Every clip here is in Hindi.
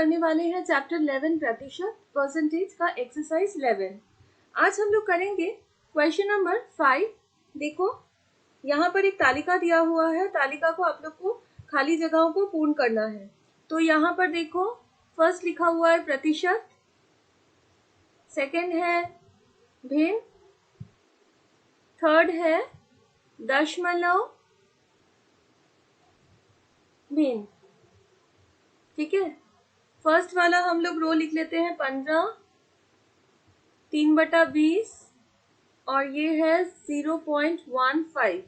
करने वाले हैं चैप्टर 11 प्रतिशत परसेंटेज का एक्सरसाइज 11। आज हम लोग करेंगे क्वेश्चन नंबर 5। देखो यहाँ पर एक तालिका दिया हुआ है, तालिका को आप लोग को खाली जगहों को पूर्ण करना है। तो यहाँ पर देखो फर्स्ट लिखा हुआ है प्रतिशत, सेकंड है भिन्न, थर्ड है दशमलव भिन्न। ठीक है, फर्स्ट वाला हम लोग रो लिख लेते हैं 15, 3/20 और ये है 0.15।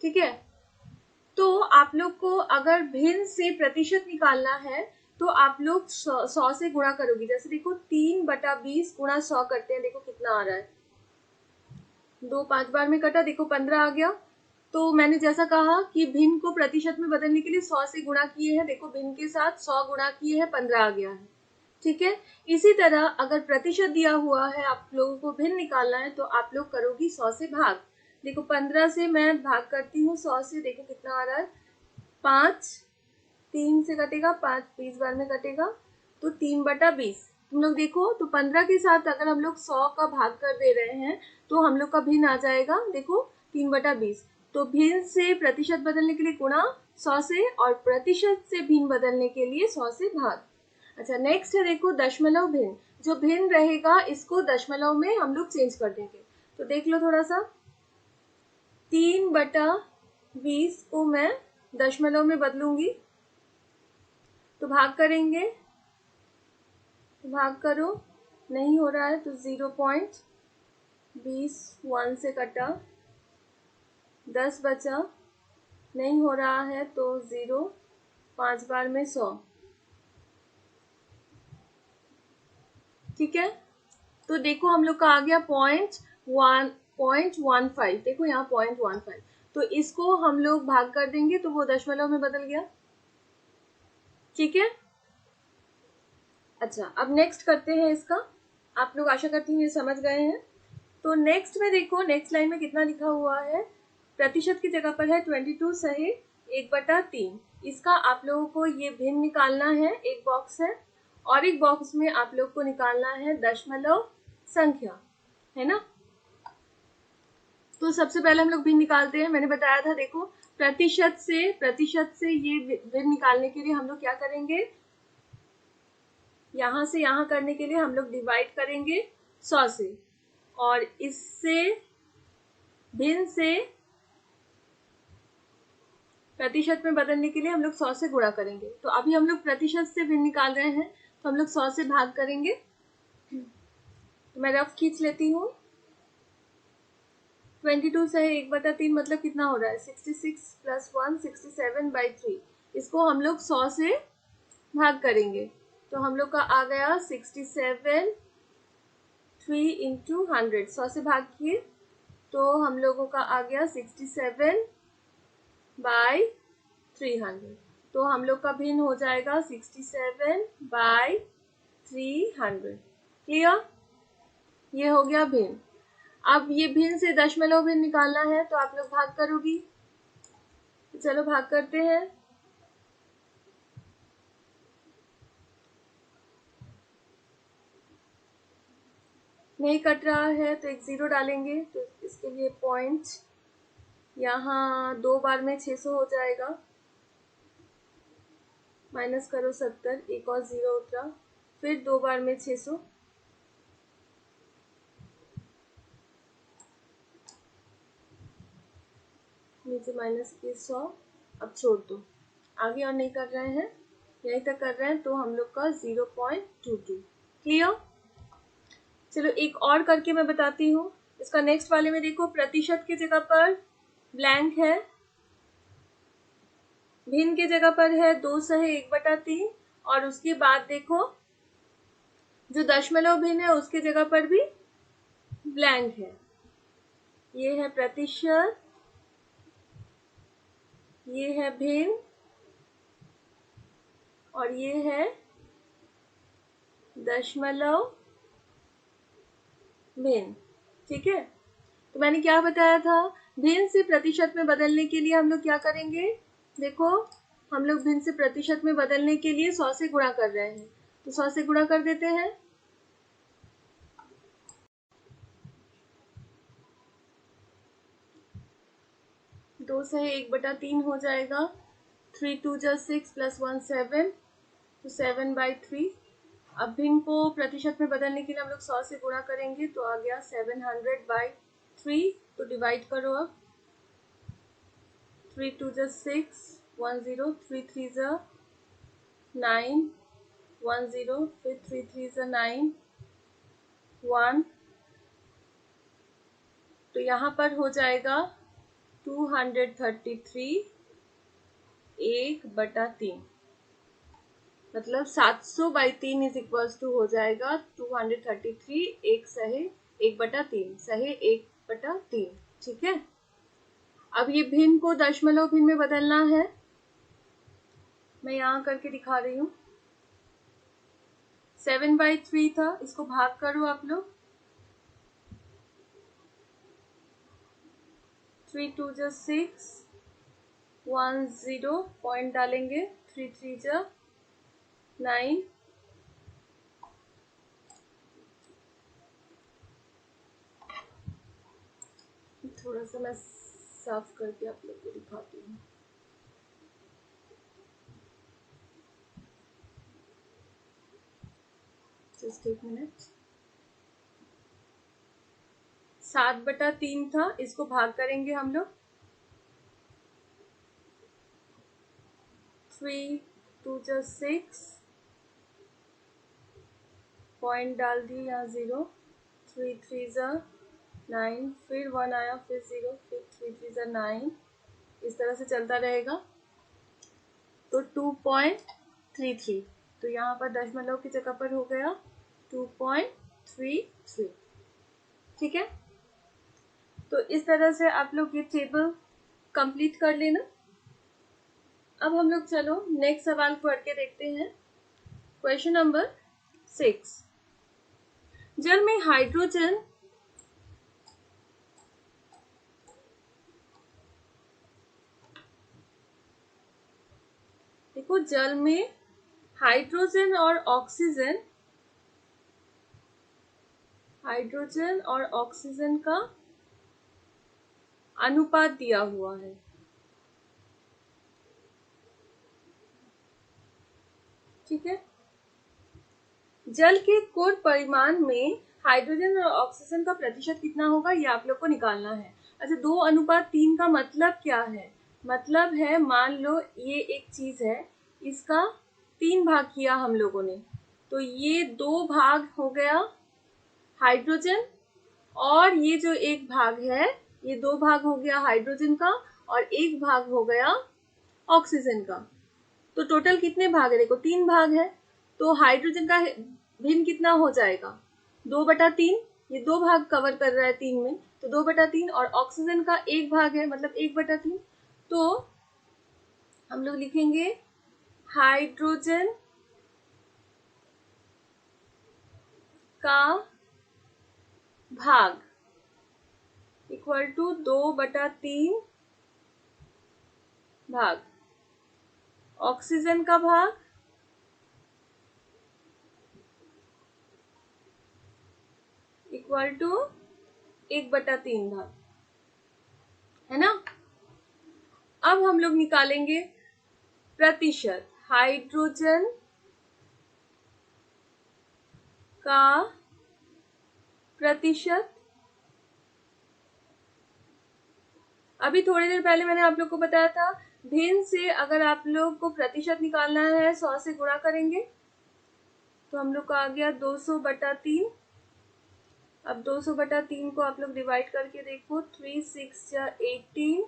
ठीक है, तो आप लोग को अगर भिन्न से प्रतिशत निकालना है तो आप लोग 100 से गुणा करोगे। जैसे देखो 3/20 गुणा 100 करते हैं, देखो कितना आ रहा है, 2 5 बार में कटा, देखो 15 आ गया। तो मैंने जैसा कहा कि भिन्न को प्रतिशत में बदलने के लिए 100 से गुणा किए हैं, देखो भिन्न के साथ 100 गुणा किए हैं, 15 आ गया है। ठीक है, इसी तरह अगर प्रतिशत दिया हुआ है, आप लोगों को भिन्न निकालना है तो आप लोग करोगी 100 से भाग। देखो 15 से मैं भाग करती हूँ 100 से, देखो कितना आ रहा है 5, 3 से कटेगा 5, 20 बार में कटेगा तो 3/20। तुम लोग देखो तो 15 के साथ अगर हम लोग 100 का भाग कर दे रहे हैं तो हम लोग का भिन्न आ जाएगा, देखो 3/20। तो भिन्न से प्रतिशत बदलने के लिए गुणा 100 से और प्रतिशत से भिन्न बदलने के लिए 100 से भाग। अच्छा, नेक्स्ट है देखो दशमलव भिन्न। जो भिन्न रहेगा इसको दशमलव में हम लोग चेंज कर देंगे। तो देख लो थोड़ा सा, 3/20 को मैं दशमलव में बदलूंगी तो भाग करेंगे, तो भाग करो, नहीं हो रहा है तो 0.20 1 से कटा, 10 बचा, नहीं हो रहा है तो 0, 5 बार में 100। ठीक है, तो देखो हम लोग का आ गया 0.15। देखो यहाँ 0.15, तो इसको हम लोग भाग कर देंगे तो वो दशमलव में बदल गया। ठीक है, अच्छा अब नेक्स्ट करते हैं इसका। आप लोग आशा करती हूँ ये समझ गए हैं। तो नेक्स्ट में देखो, नेक्स्ट लाइन में कितना लिखा हुआ है, प्रतिशत की जगह पर है 22 सही 1/3। इसका आप लोगों को ये भिन्न निकालना है, एक बॉक्स है, और एक बॉक्स में आप लोग को निकालना है दशमलव संख्या, है ना। तो सबसे पहले हम लोग भिन्न निकालते हैं। मैंने बताया था देखो प्रतिशत से ये भिन्न निकालने के लिए हम लोग क्या करेंगे, यहाँ से यहाँ करने के लिए हम लोग डिवाइड करेंगे 100 से, और इससे भिन्न से प्रतिशत में बदलने के लिए हम लोग 100 से गुणा करेंगे। तो अभी हम लोग प्रतिशत से भिन्न निकाल रहे हैं तो हम लोग 100 से भाग करेंगे। तो मैं रफ खींच लेती हूँ, 22 से 1/3 मतलब कितना हो रहा है 66 + 1 67/3। इसको हम लोग 100 से भाग करेंगे तो हम लोग का आ गया 67 3 × 100। 100 से भाग किए तो हम लोगों का आ गया 67/300। तो हम लोग का भिन्न हो जाएगा 67/300। क्लियर, ये हो गया भिन्न। अब ये भिन्न से दशमलव भिन्न निकालना है तो आप लोग भाग करोगी। तो चलो भाग करते हैं। नहीं कट रहा है तो एक 0 डालेंगे, तो इसके लिए पॉइंट, यहाँ 2 बार में 600 हो जाएगा, माइनस करो 70, एक और 0 उतरा, फिर 2 बार में 600, नीचे माइनस के 100। अब छोड़ दो, आगे और नहीं कर रहे हैं, यहीं तक कर रहे हैं, तो हम लोग का 0.22। क्लियर, चलो एक और करके मैं बताती हूँ। इसका नेक्स्ट वाले में देखो प्रतिशत की जगह पर ब्लैंक है, भिन्न की जगह पर है 2 सही 1/3, और उसके बाद देखो जो दशमलव भिन्न है उसके जगह पर भी ब्लैंक है। ये है प्रतिशत, ये है भिन्न, और ये है दशमलव भिन्न। ठीक है, तो मैंने क्या बताया था, भिन्न से प्रतिशत में बदलने के लिए हम लोग क्या करेंगे, देखो हम लोग भिन्न से प्रतिशत में बदलने के लिए 100 से गुणा कर रहे हैं, तो 100 से गुणा कर देते हैं। दो से 1/3 हो जाएगा। 3 2 जा 6 प्लस 1 7, तो 7/3। अब भिन्न को प्रतिशत में बदलने के लिए हम लोग 100 से गुणा करेंगे, तो आ गया 700/3। तो डिवाइड करो अब। 3 2 जा 6 1 0, 3 3 जा 9 1 0, फिर 3 3 जा 9 1, तो यहाँ पर हो जाएगा 233 1/3, मतलब 700/3 इज इक्वल्स टू हो जाएगा 233 1/3 सही 1/3। ठीक है, अब ये भिन्न को दशमलव भिन्न में बदलना है। मैं यहाँ करके दिखा रही हूँ। 7/3 था, इसको भाग करो आप लोग। 3 2 जा 6 1 0, पॉइंट डालेंगे। 3 3 जा 9, थोड़ा सा मैं साफ करके आप लोग को दिखाती हूँ। जस्ट एक मिनट। 7/3 था, इसको भाग करेंगे हम लोग। 3 2 जा 6, पॉइंट डाल दिए यहाँ 0। 3 3 जा 9, फिर 1 आया, फिर 0, फिर 3 3 जा 9, इस तरह से चलता रहेगा। तो 2.33, तो यहाँ पर दशमलव की जगह पर हो गया 2.33। ठीक है, तो इस तरह से आप लोग ये टेबल कंप्लीट कर लेना। अब हम लोग चलो नेक्स्ट सवाल पढ़ के देखते हैं। Question number 6। जल में हाइड्रोजन देखो, जल में हाइड्रोजन और ऑक्सीजन का अनुपात दिया हुआ है। ठीक है, जल के कुल परिमाण में हाइड्रोजन और ऑक्सीजन का प्रतिशत कितना होगा, ये आप लोग को निकालना है। अच्छा, 2:3 का मतलब क्या है? मतलब है, मान लो ये एक चीज है, इसका 3 भाग किया हम लोगों ने, तो ये 2 भाग हो गया हाइड्रोजन, और ये जो एक भाग है, ये 2 भाग हो गया हाइड्रोजन का, और 1 भाग हो गया ऑक्सीजन का। तो टोटल कितने भाग है? देखो 3 भाग है, तो हाइड्रोजन का भिन्न कितना हो जाएगा? 2/3। ये 2 भाग कवर कर रहा है 3 में, तो 2/3, और ऑक्सीजन का 1 भाग है, मतलब 1/3। तो हम लोग लिखेंगे हाइड्रोजन का भाग इक्वल टू 2/3 भाग, ऑक्सीजन का भाग इक्वल टू 1/3 भाग, है ना। अब हम लोग निकालेंगे प्रतिशत। हाइड्रोजन का प्रतिशत, अभी थोड़ी देर पहले मैंने आप लोग को बताया था, भिन्न से अगर आप लोग को प्रतिशत निकालना है 100 से गुणा करेंगे, तो हम लोग को आ गया 200/3। अब 200/3 को आप लोग डिवाइड करके देखो। 3 6 जा 18,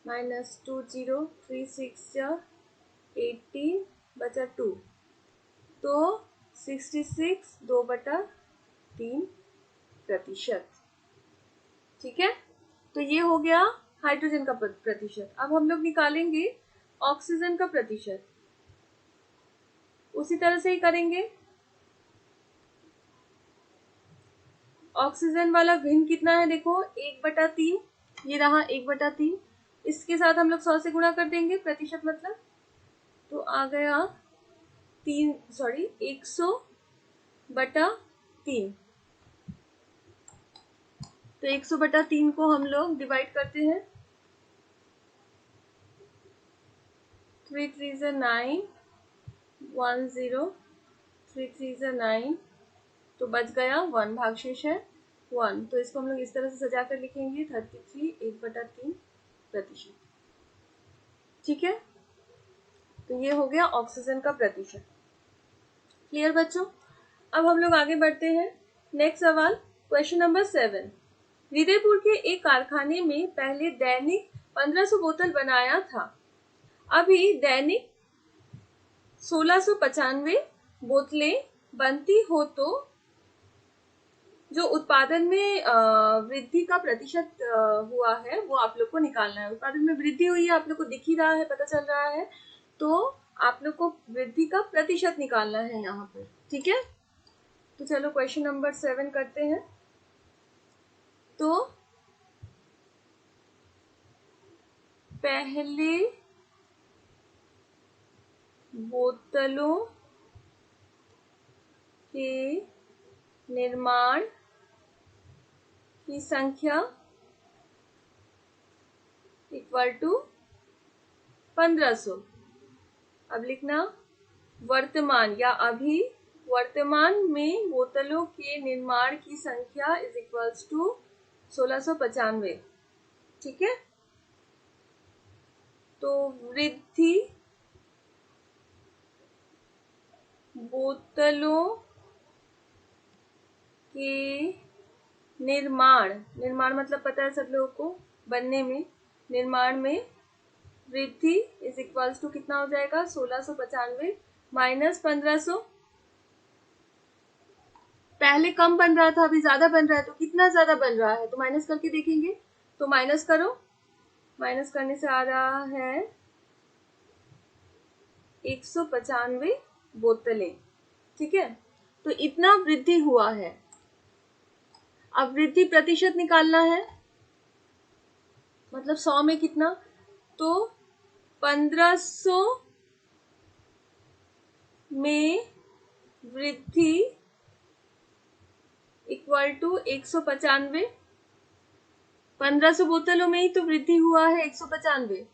-2 0, 3 6 जा 18 बचा 2, तो 66 2/3 प्रतिशत। ठीक है, तो ये हो गया हाइड्रोजन का प्रतिशत। अब हम लोग निकालेंगे ऑक्सीजन का प्रतिशत, उसी तरह से ही करेंगे। ऑक्सीजन वाला भिन्न कितना है? देखो 1/3, ये रहा 1/3, इसके साथ हम लोग 100 से गुणा कर देंगे प्रतिशत मतलब, तो आ गया 100/3। तो 100/3 को हम लोग डिवाइड करते हैं, 3 3 ज़ा 9, 1 0, 3 3 ज़ा 9, तो बच गया 1, भागशेष है 1। तो इसको हम लोग इस तरह से सजा कर लिखेंगे 33 1/3 प्रतिशत। ठीक है, तो ये हो गया ऑक्सीजन का प्रतिशत। क्लियर बच्चों? अब हम लोग आगे बढ़ते हैं। नेक्स्ट सवाल, क्वेश्चन नंबर 7। हृदयपुर के एक कारखाने में पहले दैनिक 1500 बोतल बनाया था, अभी दैनिक 1695 बोतलें बनती हो, तो जो उत्पादन में वृद्धि का प्रतिशत हुआ है वो आप लोग को निकालना है। उत्पादन में वृद्धि हुई है, आप लोग को दिख ही रहा है, पता चल रहा है, तो आप लोग को वृद्धि का प्रतिशत निकालना है यहाँ पर। ठीक है, तो चलो क्वेश्चन नंबर 7 करते हैं। तो पहले बोतलों के निर्माण की संख्या इक्वल टू 1500। अब लिखना वर्तमान या अभी वर्तमान में बोतलों के निर्माण की संख्या इज इक्वल्स टू 1695। ठीक है, तो वृद्धि बोतलों के निर्माण मतलब पता है सब लोगों को, बनने में, निर्माण में वृद्धि इज इक्वल्स टू कितना हो जाएगा 1695 माइनस 1500। पहले कम बन रहा था, अभी ज्यादा बन रहा है, तो कितना ज्यादा बन रहा है, तो माइनस करके देखेंगे। तो माइनस करो, माइनस करने से आ रहा है 195 बोतलें। ठीक है, तो इतना वृद्धि हुआ है। अब वृद्धि प्रतिशत निकालना है, मतलब 100 में कितना, तो 1500 में वृद्धि इक्वल टू 195। 1500 बोतलों में ही तो वृद्धि हुआ है 195,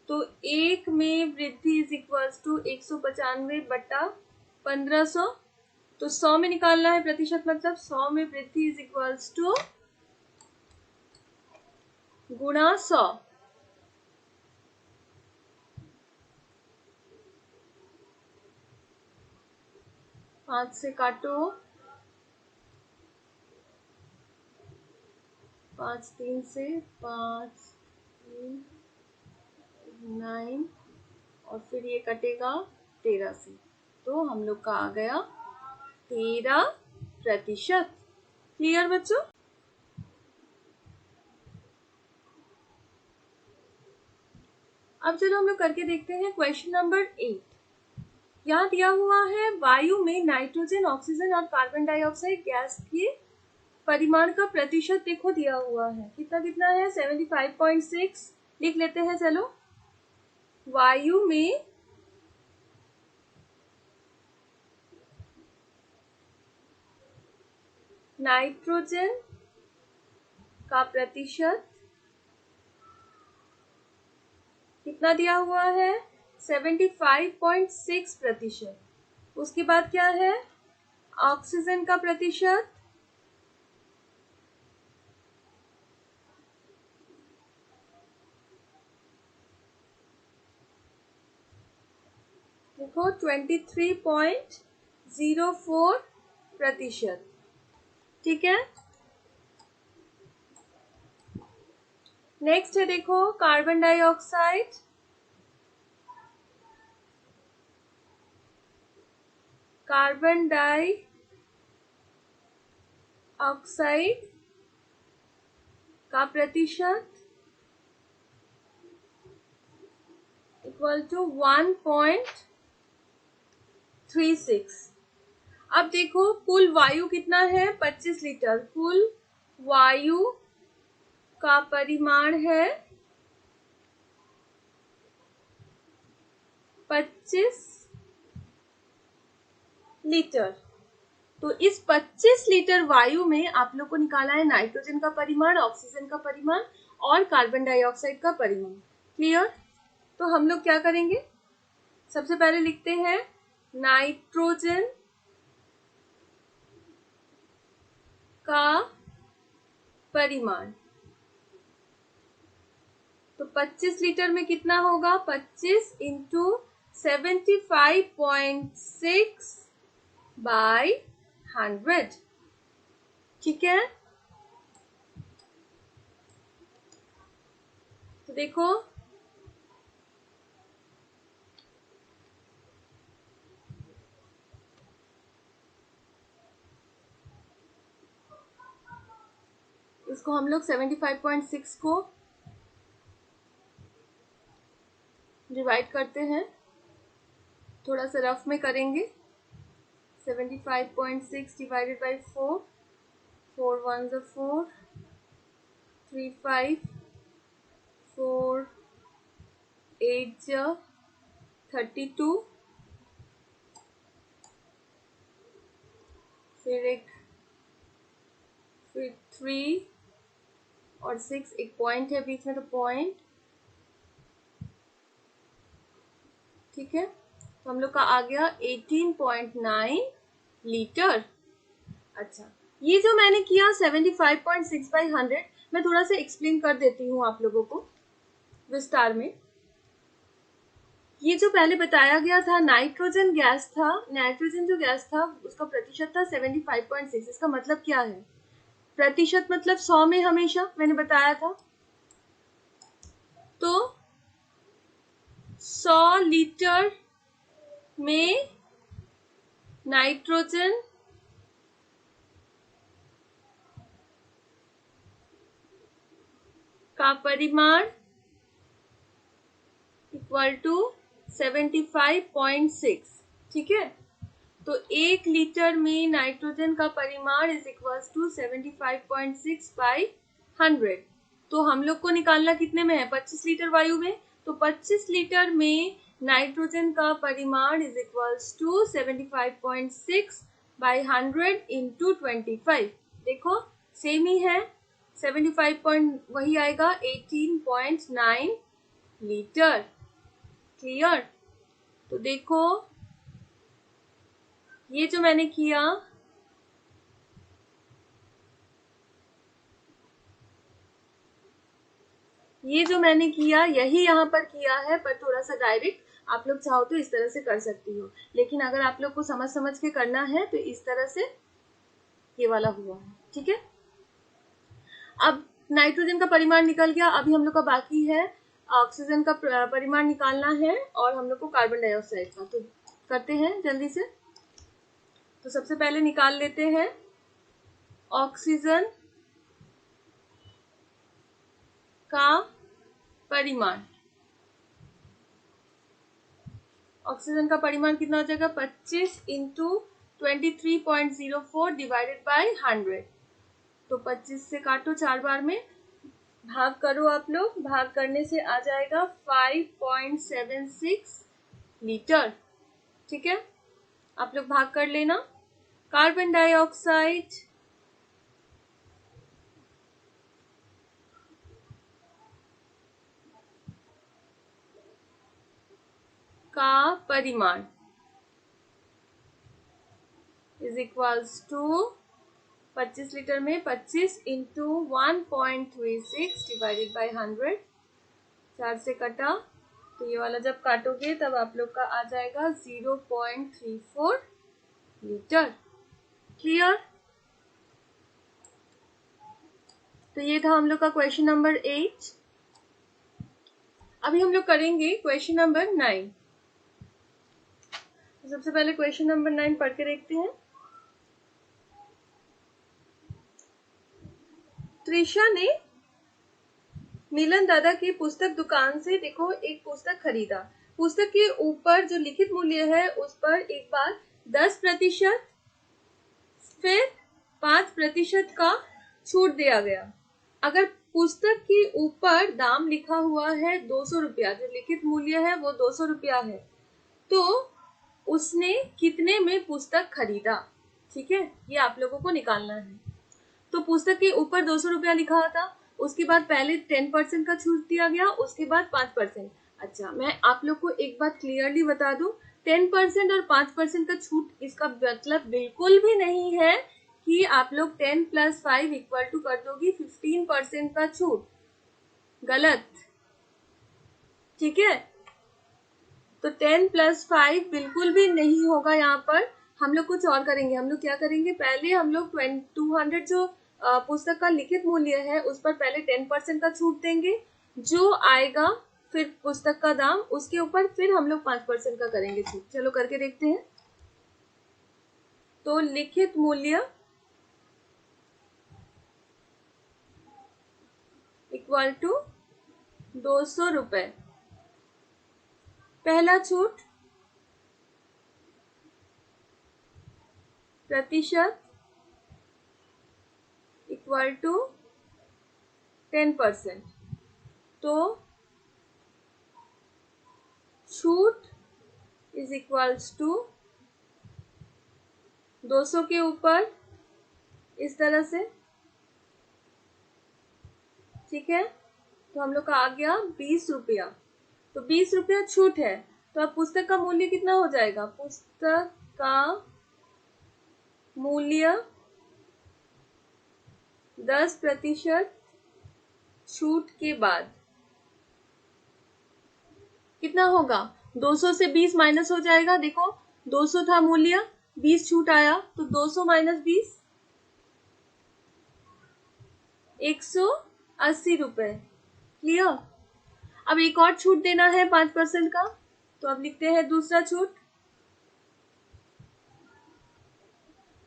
तो एक में वृद्धि इज इक्वल्स टू 195/1500। तो 100 में निकालना है प्रतिशत मतलब, 100 में वृद्धि इज इक्वल्स टू गुणा 100। पांच से काटो, 5 3 से 5 3 9, और फिर ये कटेगा 13 से, तो हम लोग का आ गया 13%। क्लियर बच्चों? अब चलो हम लोग करके देखते हैं क्वेश्चन नंबर 8। यहाँ दिया हुआ है वायु में नाइट्रोजन, ऑक्सीजन और कार्बन डाइऑक्साइड गैस के परिमाण का प्रतिशत देखो दिया हुआ है, कितना कितना है 75.6। लिख लेते हैं चलो। वायु में नाइट्रोजन का प्रतिशत कितना दिया हुआ है 75.6%। उसके बाद क्या है, ऑक्सीजन का प्रतिशत देखो 23.04%। ठीक है, नेक्स्ट है देखो कार्बन डाइऑक्साइड। कार्बन डाइऑक्साइड का प्रतिशत इक्वल टू 1.36। अब देखो कुल वायु कितना है 25 लीटर, कुल वायु का परिमाण है 25 लीटर। तो इस 25 लीटर वायु में आप लोग को निकाला है नाइट्रोजन का परिमाण, ऑक्सीजन का परिमाण और कार्बन डाइऑक्साइड का परिमाण। क्लियर? तो हम लोग क्या करेंगे, सबसे पहले लिखते हैं नाइट्रोजन का परिमाण। तो 25 लीटर में कितना होगा, 25 इंटू 75.6 बाय 100। ठीक है, तो देखो इसको हम लोग 75.6 को डिवाइड करते हैं, थोड़ा सा रफ में करेंगे। 75.6 डिवाइडेड बाई 4, 4 1 4, 3 5, 4 8 32, फिर 3 और 6, एक पॉइंट है बीच में तो पॉइंट। ठीक है, तो हम लोग का आ गया 18.9 लीटर। अच्छा, ये जो मैंने किया 75.6 बाई 100, मैं थोड़ा सा एक्सप्लेन कर देती हूँ आप लोगों को विस्तार में। ये जो पहले बताया गया था नाइट्रोजन गैस था, नाइट्रोजन जो गैस था उसका प्रतिशत था 75.6। इसका मतलब क्या है, प्रतिशत मतलब 100 में हमेशा मैंने बताया था। तो 100 लीटर में नाइट्रोजन का परिमाण इक्वल टू 75.6। ठीक है, तो 1 लीटर में नाइट्रोजन का परिमाण इज इक्वल टू 75.6 बाई 100। तो हम लोग को निकालना कितने में है, 25 लीटर वायु में। तो 25 लीटर में नाइट्रोजन का परिमाण is equal to 75.6 by 100 into 25। देखो सेम ही है, 75 वही आएगा 18.9 लीटर। क्लियर? तो देखो ये जो मैंने किया, यही यहाँ पर किया है, पर थोड़ा सा डायरेक्ट। आप लोग चाहो तो इस तरह से कर सकती हो, लेकिन अगर आप लोग को समझ के करना है तो इस तरह से ये वाला हुआ है। ठीक है, अब नाइट्रोजन का परिमाण निकल गया। अभी हम लोग का बाकी है ऑक्सीजन का परिमाण निकालना है और हम लोग को कार्बन डाइऑक्साइड का। तो करते हैं जल्दी से। तो सबसे पहले निकाल लेते हैं ऑक्सीजन का परिमाण। ऑक्सीजन का परिमाण कितना हो जाएगा, 25 इंटू 23.04 डिवाइडेड बाई 100। तो 25 से काटो 4 बार में, भाग करो आप लोग, भाग करने से आ जाएगा 5.76 लीटर। ठीक है, आप लोग भाग कर लेना। कार्बन डाइऑक्साइड का परिमाण इज इक्वल्स टू 25 लीटर में 25 इंटू 1.36 डिवाइडेड बाई 100। 4 से कटा, तो ये वाला जब काटोगे तब आप लोग का आ जाएगा 0.34 लीटर। क्लियर? तो ये था हम लोग का क्वेश्चन नंबर 8। अभी हम लोग करेंगे क्वेश्चन नंबर 9। तो सबसे पहले क्वेश्चन नंबर 9 पढ़ के देखते हैं। त्रिशा ने मिलन दादा की पुस्तक दुकान से देखो एक पुस्तक खरीदा। पुस्तक के ऊपर जो लिखित मूल्य है उस पर एक बार 10%, फिर 5% का छूट दिया गया। अगर पुस्तक के ऊपर दाम लिखा हुआ है 200 रुपया, जो लिखित मूल्य है वो 200 रुपया है, तो उसने कितने में पुस्तक खरीदा। ठीक है, ये आप लोगों को निकालना है। तो पुस्तक के ऊपर 200 रुपया लिखा था, उसके बाद पहले 10% का छूट दिया गया, उसके बाद 5%। अच्छा, मैं आप लोग को एक बात क्लियरली बता दूं, 10% और 5% का छूट इसका मतलब बिल्कुल भी नहीं है कि आप लोग 10 + 5 = कर दोगी 15% का छूट। गलत। ठीक है, तो 10 + 5 बिल्कुल भी नहीं होगा। यहाँ पर हम लोग कुछ और करेंगे। हम लोग क्या करेंगे, पहले हम लोग 200 जो पुस्तक का लिखित मूल्य है उस पर पहले 10% का छूट देंगे, जो आएगा फिर पुस्तक का दाम, उसके ऊपर फिर हम लोग 5% का करेंगे छूट। चलो करके देखते हैं। तो लिखित मूल्य = 200 रुपए। पहला छूट प्रतिशत = 10%। तो छूट = 200 के ऊपर इस तरह से। ठीक है, तो हम लोग का आ गया 20 रुपया। तो 20 रुपया छूट है, तो अब पुस्तक का मूल्य कितना हो जाएगा। पुस्तक का मूल्य 10% छूट के बाद कितना होगा। 200 से 20 माइनस हो जाएगा। देखो 200 था मूल्य, 20 छूट आया, तो 200 - 20 180 रुपए। क्लियर। अब एक और छूट देना है 5% का, तो अब लिखते हैं दूसरा छूट।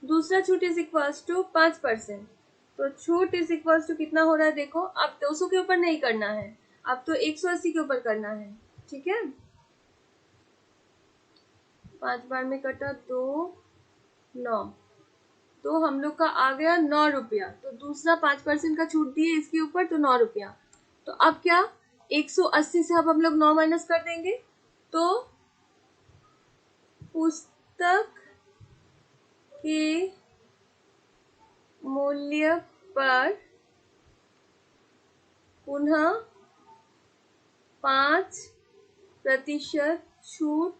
दूसरा छूट = 5%। तो छूट कितना हो रहा है, देखो अब 200 के ऊपर नहीं करना है, अब तो 180 के ऊपर करना है। ठीक है, 5 बार में कटा 2 9, तो हम लोग का आ गया 9 रुपया। तो दूसरा 5% का छूट दिए इसके ऊपर, तो 9 रुपया। तो अब क्या, 180 से अब हम लोग 9 माइनस कर देंगे, तो पुस्तक के मूल्य पर पुनः 5% छूट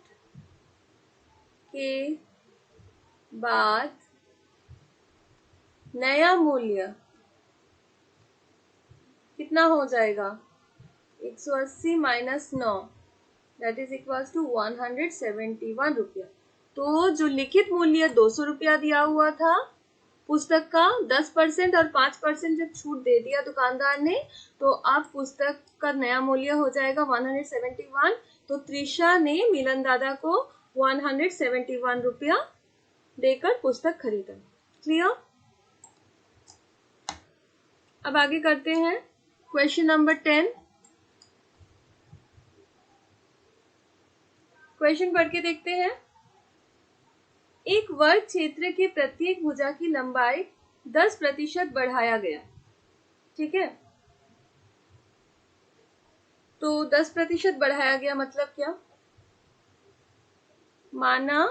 के बाद नया मूल्य कितना हो जाएगा, 180 - 9 = 171 रुपया। तो जो लिखित मूल्य 200 रुपया दिया हुआ था पुस्तक का, 10% और 5% जब छूट दे दिया दुकानदार ने, तो अब पुस्तक का नया मूल्य हो जाएगा 171। तो त्रिशा ने मिलन दादा को 171 रुपया देकर पुस्तक खरीदा। क्लियर। अब आगे करते हैं क्वेश्चन नंबर 10। क्वेश्चन पढ़ के देखते हैं। एक वर्ग क्षेत्र के प्रत्येक भुजा की लंबाई 10% बढ़ाया गया। ठीक है, तो 10% बढ़ाया गया मतलब क्या, माना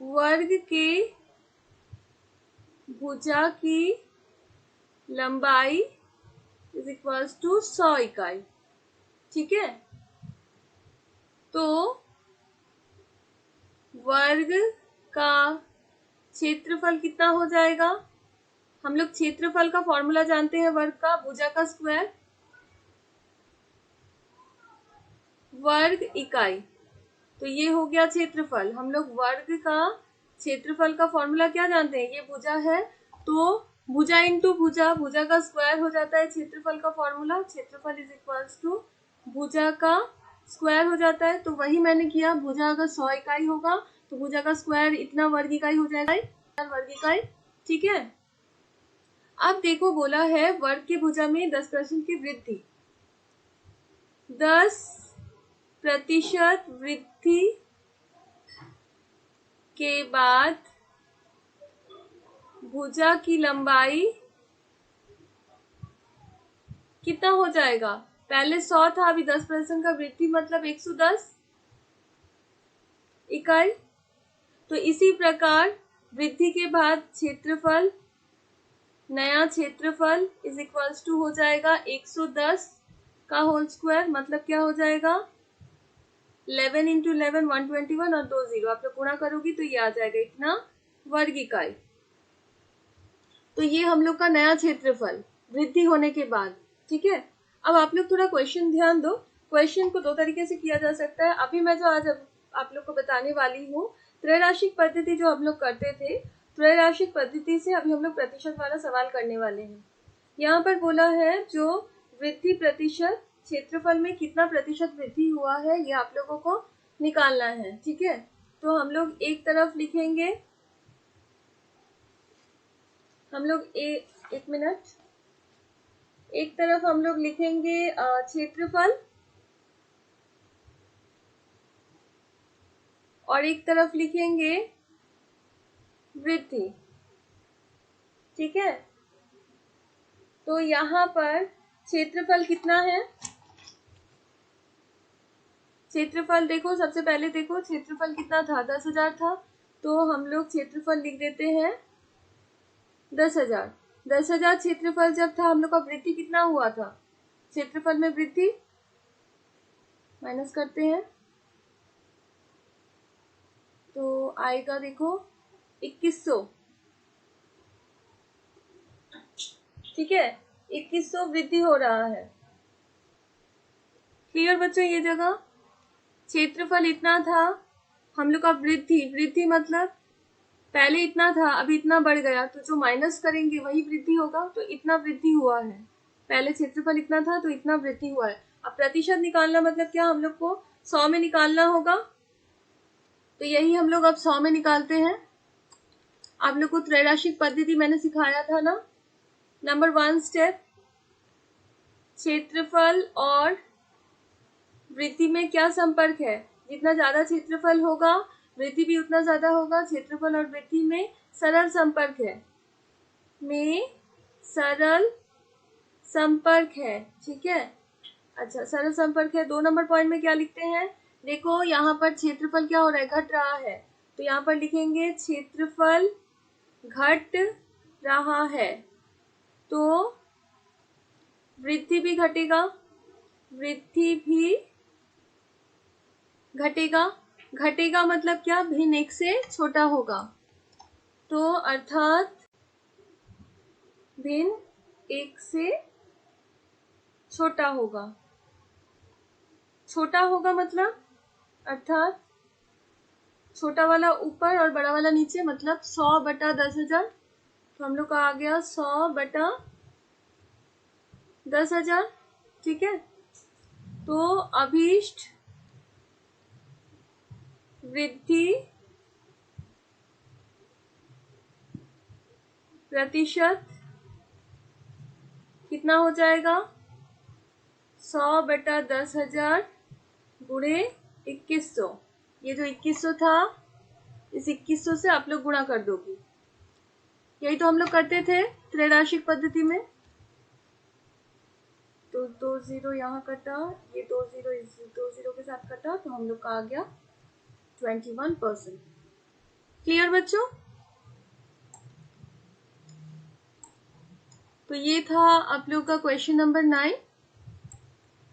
वर्ग के भुजा की लंबाई = 100 इकाई। ठीक है, तो वर्ग का क्षेत्रफल कितना हो जाएगा। हम लोग क्षेत्रफल का फॉर्मूला जानते हैं, वर्ग का भुजा का स्क्वायर वर्ग इकाई, तो ये हो गया क्षेत्रफल। हम लोग वर्ग का क्षेत्रफल का फॉर्मूला क्या जानते हैं, ये भुजा है, तो भुजा इंटू भुजा, भुजा का स्क्वायर हो जाता है क्षेत्रफल का फॉर्मूला। क्षेत्रफल = भुजा का स्क्वायर हो जाता है, तो वही मैंने किया। भुजा अगर 100 इकाई होगा तो भुजा का स्क्वायर इतना वर्ग इकाई हो जाएगा, वर्ग इकाई। ठीक है, अब देखो बोला है वर्ग की भुजा में 10% की वृद्धि, 10% वृद्धि के बाद भुजा की लंबाई कितना हो जाएगा? पहले 100 था, अभी 10% का वृद्धि मतलब 110 इकाई। तो इसी प्रकार वृद्धि के बाद क्षेत्रफल, नया क्षेत्रफल इज इक्वल्स टू हो जाएगा 110 का होल स्क्वायर, मतलब क्या हो जाएगा? 11 इंटू 11 121 और 2 जीरो आप लोग गुणा करोगी तो ये आ जाएगा इतना वर्ग इकाई। तो ये हम लोग का नया क्षेत्रफल वृद्धि होने के बाद। ठीक है, अब आप लोग थोड़ा क्वेश्चन ध्यान दो। क्वेश्चन को दो तरीके से किया जा सकता है। अभी मैं जो आज आप लोग को बताने वाली हूँ, त्रैराशिक पद्धति जो हम लोग करते थे, त्रैराशिक पद्धति से अभी हम लोग प्रतिशत वाला सवाल करने वाले हैं। यहाँ पर बोला है जो वृद्धि प्रतिशत, क्षेत्रफल में कितना प्रतिशत वृद्धि हुआ है ये आप लोगों को निकालना है। ठीक है, तो हम लोग एक तरफ लिखेंगे, हम लोग एक मिनट, एक तरफ हम लोग लिखेंगे क्षेत्रफल और एक तरफ लिखेंगे वृद्धि। ठीक है, तो यहाँ पर क्षेत्रफल कितना है? क्षेत्रफल देखो, सबसे पहले देखो क्षेत्रफल कितना था, 10,000 था। तो हम लोग क्षेत्रफल लिख देते हैं 10,000। 10,000 क्षेत्रफल जब था, हम लोग का वृद्धि कितना हुआ था? क्षेत्रफल में वृद्धि माइनस करते हैं तो आएगा देखो 2100। ठीक है, 2100 वृद्धि हो रहा है। क्लियर बच्चों? ये जगह क्षेत्रफल इतना था, हम लोग का वृद्धि, वृद्धि मतलब पहले इतना था अभी इतना बढ़ गया, तो जो माइनस करेंगे वही वृद्धि होगा। तो इतना वृद्धि हुआ है, पहले क्षेत्रफल इतना था तो इतना वृद्धि हुआ है। अब प्रतिशत निकालना मतलब क्या, हम लोग को 100 में निकालना होगा। तो यही हम लोग अब 100 में निकालते हैं। आप लोग को त्रैराशिक पद्धति मैंने सिखाया था ना। नंबर 1 स्टेप, क्षेत्रफल और वृद्धि में क्या संपर्क है? जितना ज्यादा क्षेत्रफल होगा वृद्धि भी उतना ज्यादा होगा। क्षेत्रफल और वृद्धि में सरल संपर्क है, में सरल संपर्क है। ठीक है, अच्छा सरल संपर्क है। 2 नंबर पॉइंट में क्या लिखते हैं? देखो यहाँ पर क्षेत्रफल क्या हो रहा है, घट रहा है। तो यहाँ पर लिखेंगे क्षेत्रफल घट रहा है, तो वृद्धि भी घटेगा, वृद्धि भी घटेगा। घटेगा मतलब क्या, भिन्न 1 से छोटा होगा। तो अर्थात भिन्न 1 से छोटा होगा। छोटा होगा मतलब अर्थात छोटा वाला ऊपर और बड़ा वाला नीचे, मतलब 100 बटा 10,000। तो हम लोग का आ गया 100 बटा 10,000। ठीक है, तो अभीष्ट वृद्धि प्रतिशत कितना हो जाएगा? 100 बटा 10,000 गुणे 2100। ये जो 2100 था, इस 2100 से आप लोग गुणा कर दोगे। यही तो हम लोग करते थे त्रैराशिक पद्धति में। तो 2 जीरो यहाँ कटा, ये 2 जीरो इस 2 जीरो के साथ कटा, तो हम लोग का आ गया 21%। क्लियर बच्चों? तो ये था आप लोग का क्वेश्चन नंबर 9।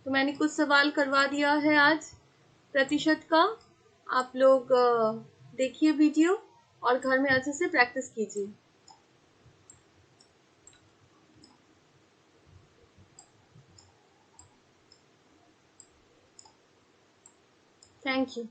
तो मैंने कुछ सवाल करवा दिया है आज प्रतिशत का। आप लोग देखिए वीडियो और घर में अच्छे से प्रैक्टिस कीजिए। Thank you.